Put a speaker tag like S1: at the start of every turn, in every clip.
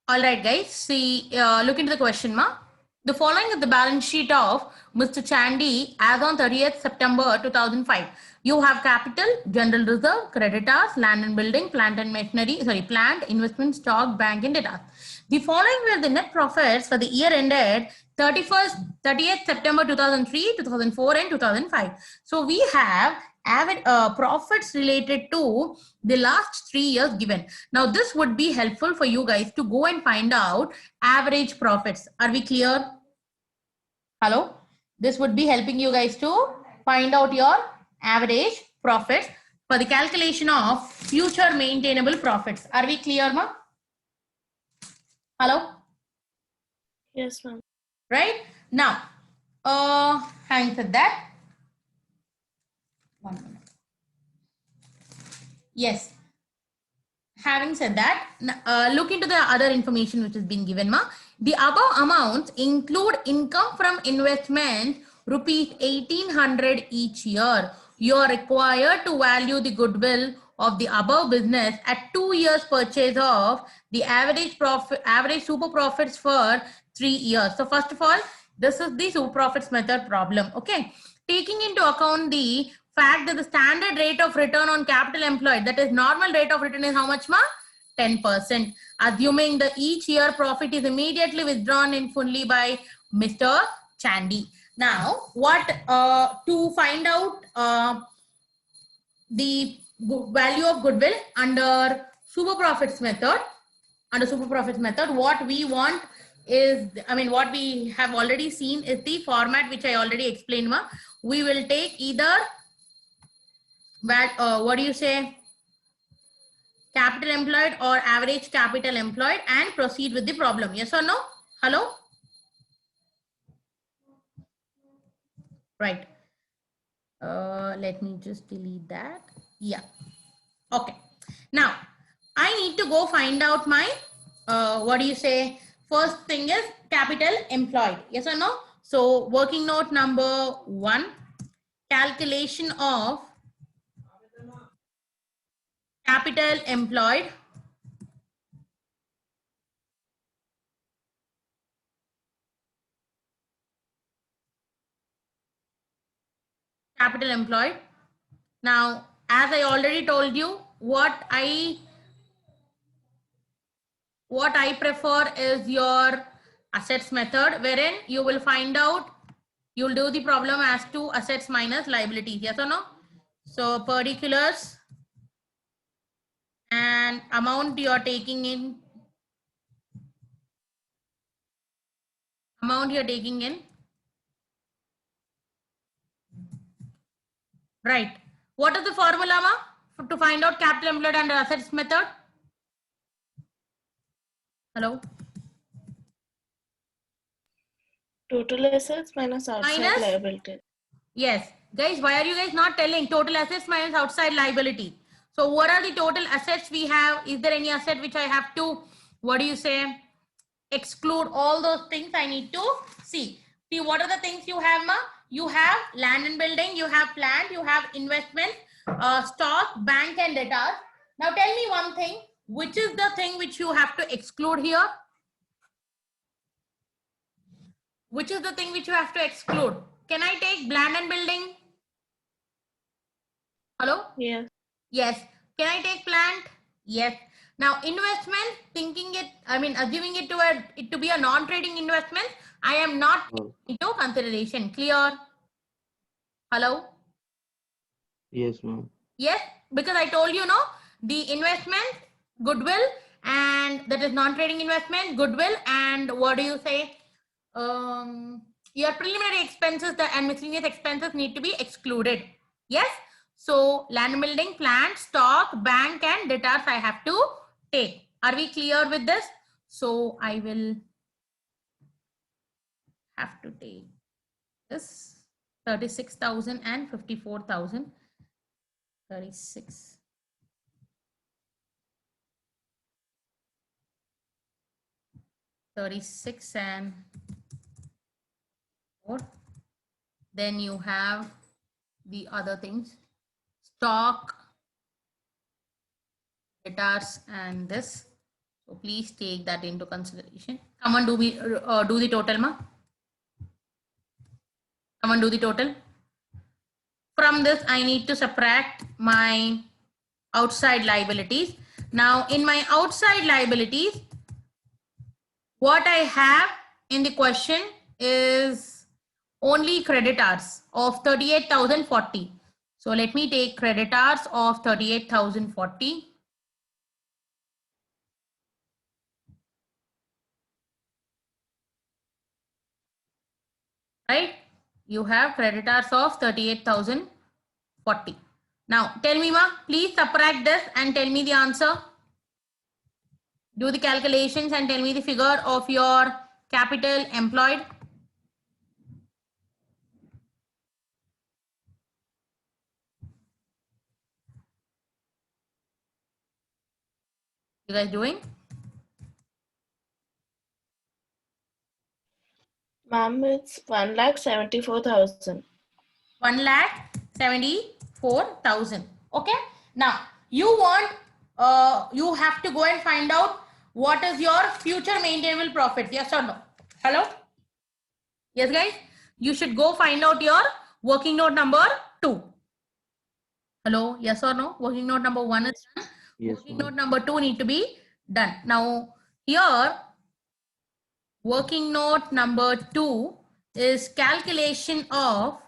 S1: All right, guys. See, look into the question, ma. The following is the balance sheet of Mr. Chandy as on 30th September 2005. You have capital, general reserve, creditors, land and building, plant and machinery, plant, investment, stock, bank, and data. The following were the net profits for the year ended 30th September 2003, 2004, and 2005. So we have average profits related to the last 3 years given. Now this would be helpful for you guys to go and find out average profits. Are we clear? Hello? This would be helping you guys to find out your average profits for the calculation of future maintainable profits. Are we clear, ma? Hello?
S2: Yes, ma'am.
S1: Right? Now, having said that, 1 minute. Yes. Having said that, look into the other information which has been given, ma. The above amounts include income from investment rupees 1800 each year. You are required to value the goodwill of the above business at 2 years purchase of the average profit, average super profits for 3 years. So first of all, this is the super profits method problem. Okay, taking into account the fact that the standard rate of return on capital employed, that is normal rate of return, is how much, ma? 10%. Assuming the each year profit is immediately withdrawn in fully by Mr. Chandy. Now, what to find out the value of goodwill under super profits method? Under super profits method, what we want is, what we have already seen is the format which I already explained, ma. We will take either what do you say, capital employed or average capital employed, and proceed with the problem. Yes or no? Hello? Right. Let me just delete that. Yeah. Okay. Now, I need to go find out my, what do you say, first thing is capital employed. Yes or no? So, working note number 1, calculation of capital employed. Capital employed. Now, as I already told you, what I prefer is your assets method, wherein you will find out, you'll do the problem as to assets minus liabilities. Yes or no? So particulars and amount you are taking in, right? What is the formula, ma, to find out capital employed under assets method? Hello?
S2: Total assets minus outside liability.
S1: Yes. Guys, why are you guys not telling total assets minus outside liability? So what are the total assets we have? Is there any asset which I have to, what do you say, exclude? All those things I need to see. See, what are the things you have, ma? You have land and building, you have plant, you have investment, stock, bank, and debtors. Now tell me one thing, which is the thing which you have to exclude here? Which is the thing which you have to exclude? Can I take land and building? Hello?
S2: Yes.
S1: Yes. Can I take plant? Yes. Now investment, assuming it to be a non-trading investment, I am not into consideration. Clear? Hello?
S3: Yes, ma'am.
S1: Yes, because I told you, no, the investment, goodwill, and that is non-trading investment, goodwill, and what do you say? Your preliminary expenses and miscellaneous expenses need to be excluded. Yes. So land building, plant, stock, bank, and debtors I have to take. Are we clear with this? So I will have to take this 36,000 and 54,000. 36. 36 and 4. Then you have the other things, stock, debtors, and this. So please take that into consideration. Come on, do the total, ma. Come on, do the total. From this, I need to subtract my outside liabilities. Now, in my outside liabilities, what I have in the question is only creditors of 38,040. So let me take creditors of 38,040. Right? You have creditors of 38,040. Now, tell me, ma, please subtract this and tell me the answer. Do the calculations and tell me the figure of your capital employed. You guys doing?
S2: Ma'am, it's 1,74,000.
S1: 1,74,000. Okay. Now you have to go and find out what is your future maintainable profit. Yes or no? Hello? Yes, guys. You should go find out your working note number 2. Hello? Yes or no? Working note number 1 is done.
S3: Yes,
S1: Working
S3: ma'am.
S1: note number 2 need to be done. Now here, working note number 2 is calculation of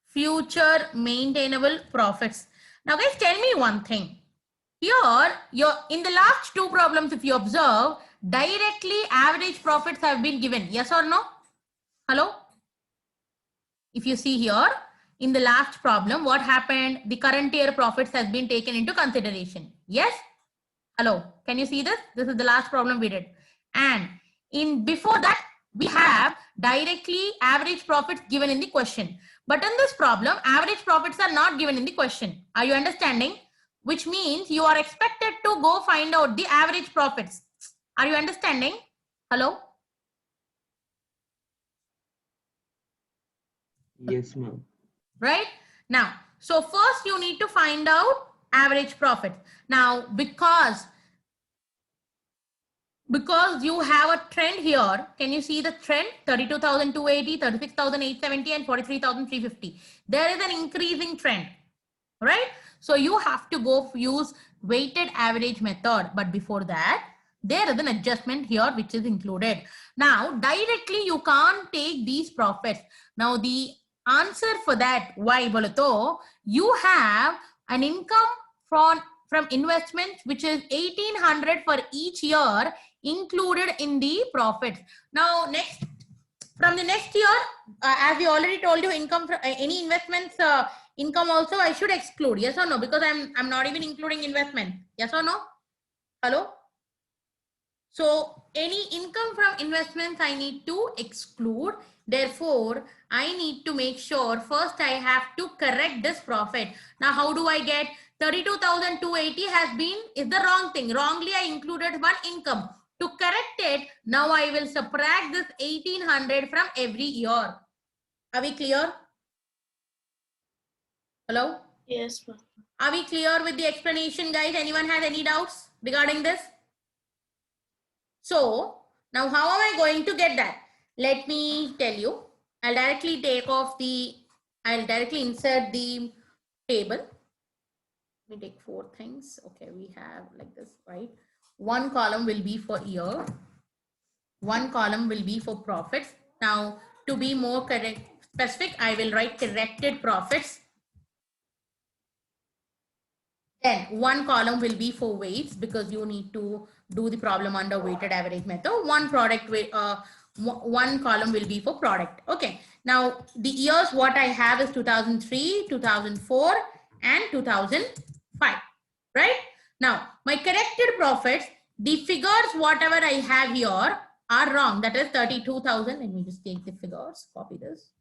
S1: future maintainable profits. Now guys, tell me one thing. Here, in the last 2 problems, if you observe, directly average profits have been given. Yes or no? Hello? If you see here, in the last problem, what happened? The current year profits has been taken into consideration. Yes? Hello? Can you see this? This is the last problem we did. And before that, we have directly average profits given in the question. But in this problem, average profits are not given in the question. Are you understanding? Which means you are expected to go find out the average profits. Are you understanding? Hello?
S3: Yes, ma'am.
S1: Right? Now, so first you need to find out average profit. Now, because you have a trend here, can you see the trend? 32,280, 36,870 and 43,350. There is an increasing trend, right? So you have to go use weighted average method. But before that, there is an adjustment here which is included. Now, directly you can't take these profits. Now, the answer for that, why bolato, you have an income from investments which is 1,800 for each year included in the profits. Now, from the next year, as we already told you, income from any investments, income also I should exclude. Yes or no? Because I'm not even including investment. Yes or no? Hello? So any income from investments I need to exclude. Therefore, I need to make sure first I have to correct this profit. Now, how do I get 32,280 is the wrong thing. Wrongly, I included one income. To correct it, now I will subtract this 1,800 from every year. Are we clear? Hello?
S2: Yes, ma'am.
S1: Are we clear with the explanation, guys? Anyone has any doubts regarding this? So now how am I going to get that? Let me tell you. I'll directly insert the table. Let me take 4 things. Okay, we have like this, right? One column will be for year. One column will be for profits. Now, to be more specific, I will write corrected profits. Then one column will be for weights because you need to do the problem under weighted average method. One column will be for product. Okay. Now the years what I have is 2003, 2004 and 2005. Right? Now my corrected profits, the figures whatever I have here are wrong. That is 32,000. Let me just take the figures, copy this.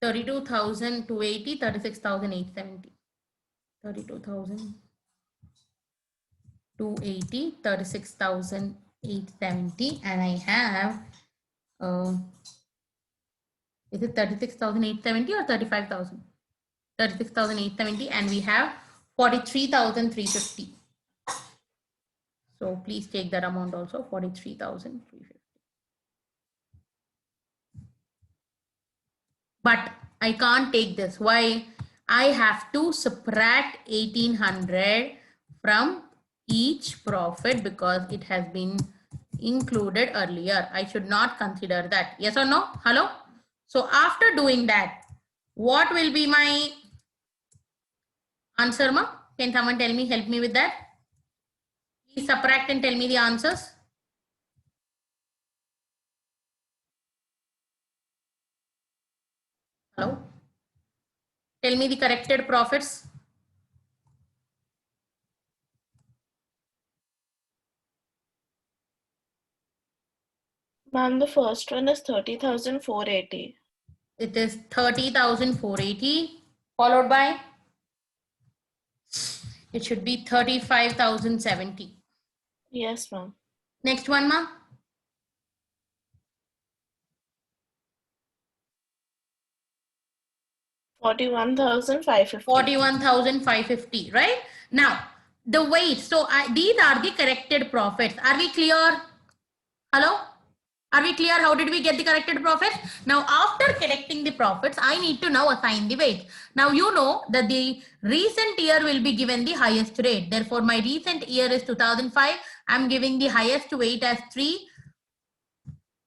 S1: 32,280, 36,870. 32,280, 36,870, and I have Is it 36,870 or 35,000? 36,870, and we have 43,350. So please take that amount also, 43,350. But I can't take this. Why? I have to subtract 1,800 from each profit because it has been included earlier. I should not consider that. Yes or no? Hello? So after doing that, what will be my answer, ma? Can someone tell me, help me with that? Please subtract and tell me the answers. Hello? Tell me the corrected profits.
S2: Ma'am, the first one is 30,480.
S1: It is 30,480 followed by, it should be 35,070.
S2: Yes, ma'am.
S1: Next one, ma.
S2: 41,550.
S1: 41,550, right? Now, the weight. So these are the corrected profits. Are we clear? Hello? Are we clear? How did we get the corrected profits? Now, after correcting the profits, I need to now assign the weight. Now, you know that the recent year will be given the highest rate. Therefore, my recent year is 2005. I'm giving the highest weight as 3.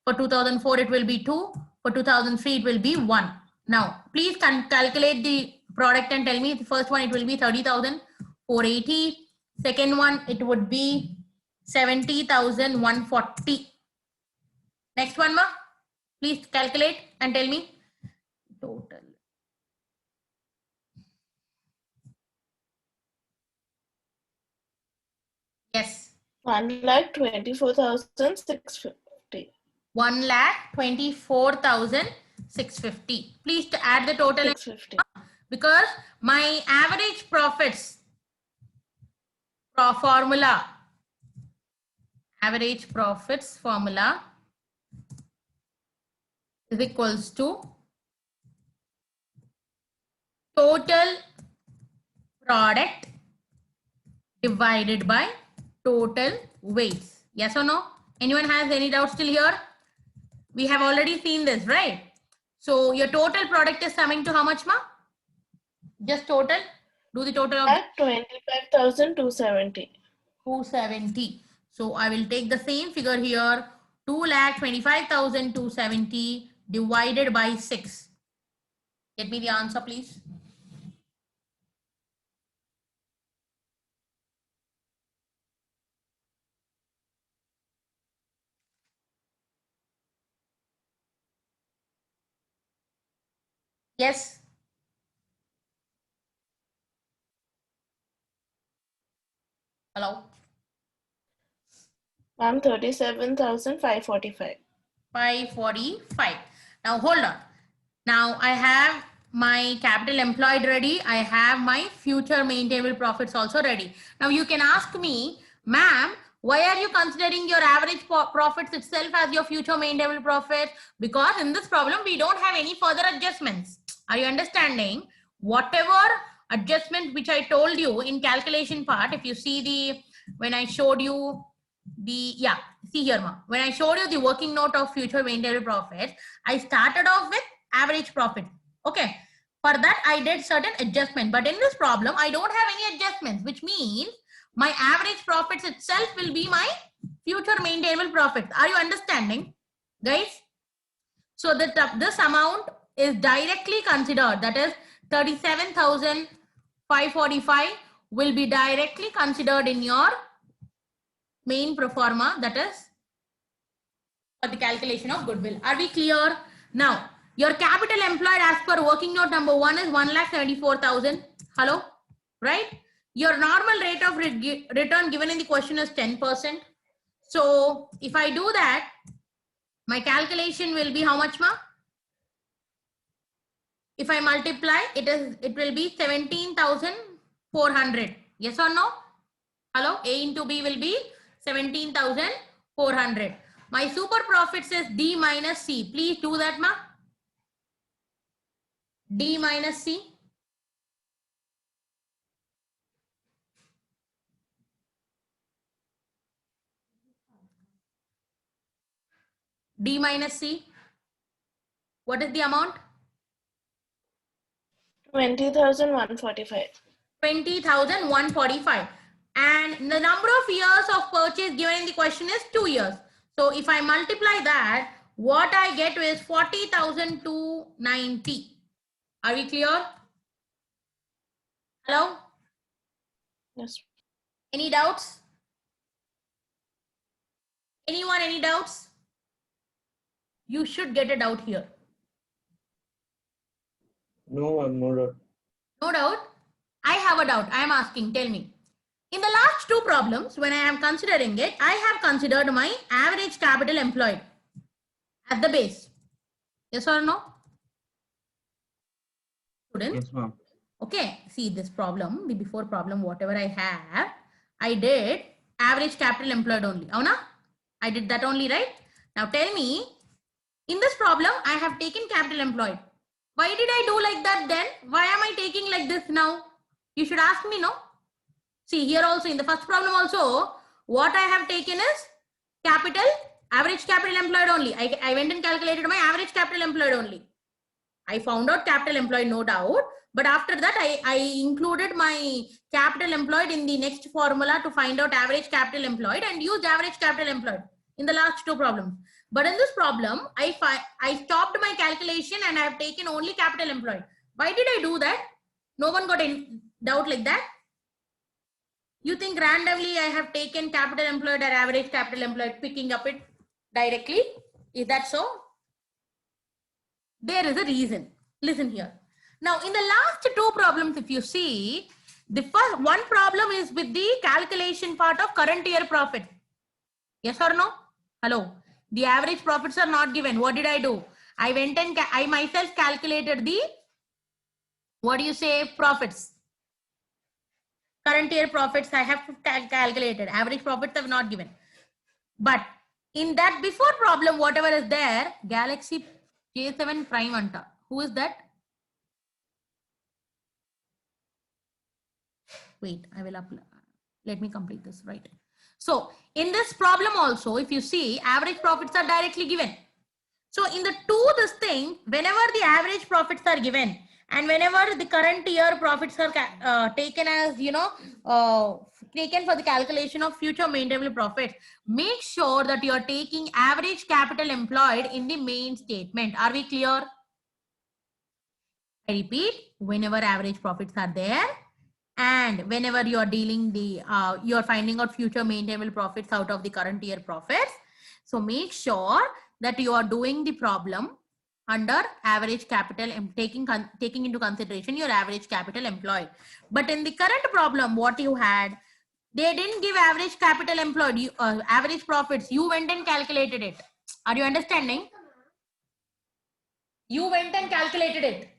S1: For 2004, it will be 2. For 2003, it will be 1. Now, please calculate the product and tell me. The first one, it will be 30,480. Second one, it would be 70,140. Next one, ma. Please calculate and tell me total. Yes.
S2: 1,24,650.
S1: 1,24,650. Please add the total
S2: 650.
S1: because my average profits formula, average profits formula is equals to total product divided by total weights. Yes or no? Anyone has any doubts still here? We have already seen this, right? So your total product is coming to how much, ma? Just total. Do the total of
S2: 25,270.
S1: 270. So I will take the same figure here. 2,25,270 divided by 6. Get me the answer, please. Yes. Hello.
S2: Ma'am, 37,545.
S1: 545. Now hold on. Now I have my capital employed ready. I have my future maintainable profits also ready. Now you can ask me, ma'am, why are you considering your average profits itself as your future maintainable profit? Because in this problem, we don't have any further adjustments. Are you understanding? Whatever adjustment which I told you in calculation part, if you see the, when I showed you the, yeah, see here, ma. When I showed you the working note of future maintainable profit, I started off with average profit. Okay. For that, I did certain adjustment. But in this problem, I don't have any adjustments, which means my average profits itself will be my future maintainable profits. Are you understanding, guys? So that this amount is directly considered. That is 37,545 will be directly considered in your main pro forma, that is for the calculation of goodwill. Are we clear? Now, your capital employed as per working note number 1 is 1,74,000. Hello? Right? Your normal rate of return given in the question is 10%. So, if I do that, my calculation will be how much, ma? If I multiply, it will be 17,400. Yes or no? Hello? A into B will be 17,400. My super profit says D minus C. Please do that, ma. D minus C. D minus C. What is the amount?
S2: 20,145.
S1: 20,145. And the number of years of purchase given in the question is 2 years. So if I multiply that, what I get is 40,290. Are we clear? Hello?
S2: Yes.
S1: Any doubts? Anyone, any doubts? You should get a doubt here.
S3: No, ma'am, no doubt.
S1: No doubt. I have a doubt. I am asking. Tell me. In the last two problems, when I am considering it, I have considered my average capital employed at the base. Yes or no? Students?
S3: Yes, ma'am.
S1: Okay. See this problem, the before problem, whatever I have, I did average capital employed only. Avuna? I did that only, right? Now tell me, in this problem, I have taken capital employed. Why did I do like that then? Why am I taking like this now? You should ask me, no? See here also, in the first problem also, what I have taken is capital, average capital employed only. I went and calculated my average capital employed only. I found out capital employed, no doubt. But after that, I included my capital employed in the next formula to find out average capital employed and used average capital employed in the last two problems. But in this problem, I stopped my calculation and I have taken only capital employed. Why did I do that? No one got any doubt like that? You think randomly I have taken capital employed or average capital employed, picking up it directly? Is that so? There is a reason. Listen here. Now, in the last two problems, if you see, the first one problem is with the calculation part of current year profit. Yes or no? Hello. The average profits are not given. What did I do? I went and I myself calculated the, what do you say, profits. Current year profits I have calculated. Average profits have not given. But in that before problem, whatever is there, Galaxy J7 Prime Anta. Who is that? Wait, I will upload. Let me complete this, right? So in this problem also, if you see, average profits are directly given. So in the this thing, whenever the average profits are given and whenever the current year profits are taken as, taken for the calculation of future maintainable profits, make sure that you are taking average capital employed in the main statement. Are we clear? I repeat, whenever average profits are there, and whenever you are dealing the, you are finding out future maintainable profits out of the current year profits. So make sure that you are doing the problem under average capital, taking into consideration your average capital employed. But in the current problem, what you had, they didn't give average capital employed, average profits. You went and calculated it. Are you understanding? You went and calculated it.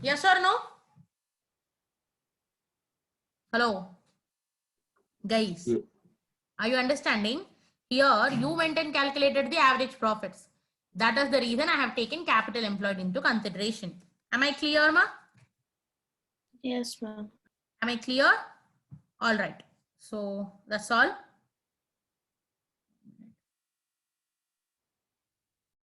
S1: Yes or no? Hello, guys.
S3: Yeah.
S1: Are you understanding? Here, you went and calculated the average profits. That is the reason I have taken capital employed into consideration. Am I clear, ma?
S2: Yes, ma'am.
S1: Am I clear? All right. So that's all.